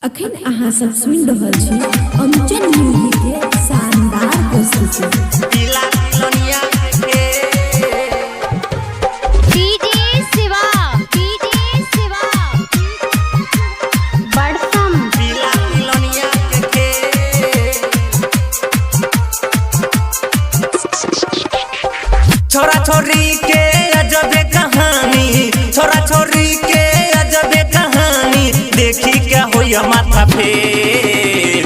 अखन अहाँ सब सुनि रहल छी अमचन म्यूजिक के शानदार प्रस्तुति। पीला पिलनिया के डीजे शिवा बड़सम पीला पिलनिया के छोरा छोरी के अजबे कहानी, छोरा छोरी के अजबे कहानी देखी क्या होया माथा फेर।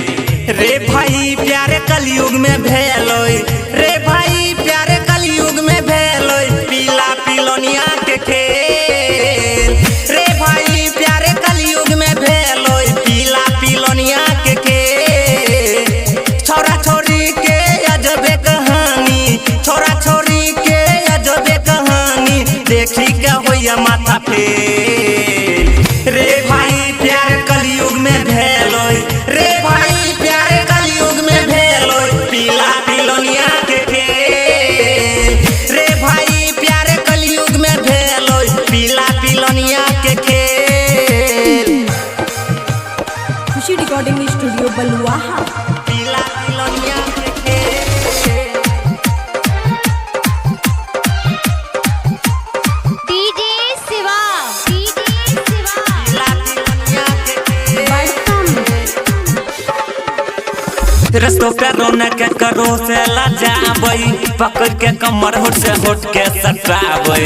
रे भाई प्यारे कलयुग में भेलोय, रे भाई प्यारे कलयुग में भेलोय पीला पिलनिया के खेल। रे भाई प्यारे कलयुग में भेलोय पीला पिलनिया के खेल। छोरा छोरी के अजबे कहानी, छोरा छोरी के अजबे कहानी देखी क्या होया माथा फेल। रे भाई प्यारे कलयुग में भेलोय, रे भाई प्यारे कलयुग में भेलोय पीला पिलनिया के खेल। रे भाई प्यारे कलयुग में भेलोय पीला पिलनिया के खेल। खुशी रिकॉर्डिंग स्टूडियो बलुआहा। पीला पिलनिया के खेल। डीजे शिवा पीला पिलनिया के खेल। बड़सम रस्तों पे रौनक के करो से लजाबई, पकड़ के कमर होठ से होठ के सटाबई।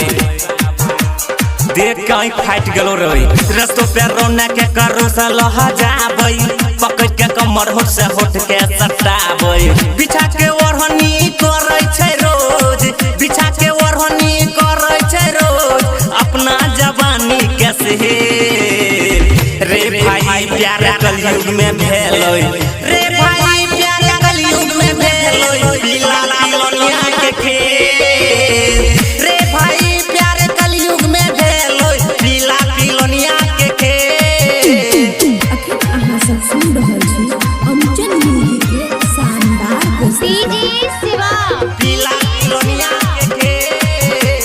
देख कहीं फाइट गलो रही। रस्तों पे रौनक के करो से लजाबई, पकड़ के कमर होठ से होठ के सटाबई। बिछा के ओढ़नी करे छै रोज, बिछा के ओढ़नी करे छै रोज अपना जवानी के सेहेर। रे भाई प्यारे कलयुग में भेलोय, रे भाई प्यारे कलयुग में भेलोय पीला पिलनिया के खेल। रे भाई प्यारे कलयुग में भेलोय पीला पिलनिया के खेल। अखन अहाँ सब सुनि रहल छी अमचन म्यूजिक के शानदार प्रस्तुति। डीजे शिवा पीला पिलनिया के खेल।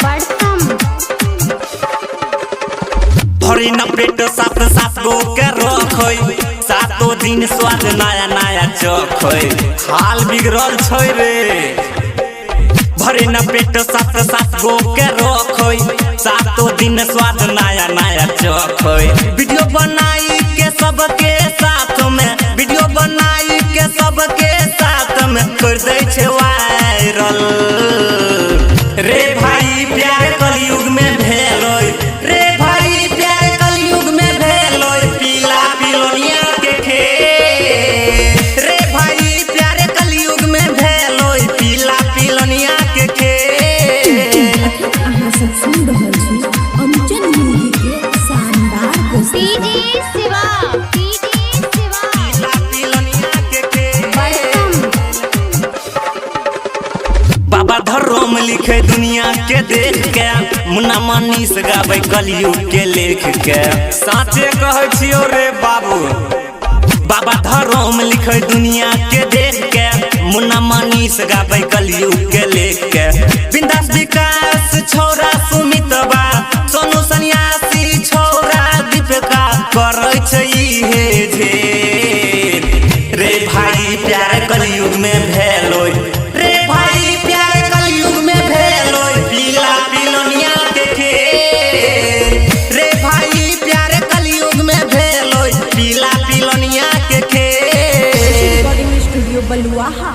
बड़सम भरी न पेट सात सात गो के रखोय, सातो दिन स्वाद नया नया चखोय। हाल बिगड़ल छै रे। भरी न पेट सात सात गो के रखोय, सातो दिन स्वाद नया नया चखोय। वीडियो बनाई के सबके साथ में, वीडियो बनाई के सबके साथ में कर दै छै वायरल। रे भाई प्यारे कलयुग में भेलोय, रे भाई प्यारे कलयुग में भेलोय पीला पिलनिया के खेल। रे भाई प्यारे कलयुग में भेलोय पीला पिलनिया के खेल। अखन अहाँ सब सुनि रहल छी अमचन म्यूजिक के शानदार प्रस्तुति। डीजे शिवा पीला पिलनिया के खेल। बड़सम बाबा धर्म लिखे दुनिया के देख के, मुन्ना मनीष गावे कलयुग के लेख के। साचे कहै छियो रे बाबू, बाबा धर्म लिखे दुनिया के देख के, मुन्ना मनीष गावे कलयुग के लेख के। बिंदास विकास छोरा सुमितबा, सोनू सन्यासी छोरा दीपिका करै छै इहे झेल। रे भाई प्यारे कलयुग में भेलोय, रे भाई प्यारे कलयुग में भेलोय पीला पिलनिया के खेल। रे भाई प्यारे कलयुग में भेलोय पीला पिलनिया के खेल। रिकॉर्डिंग स्टूडियो बलुआहा।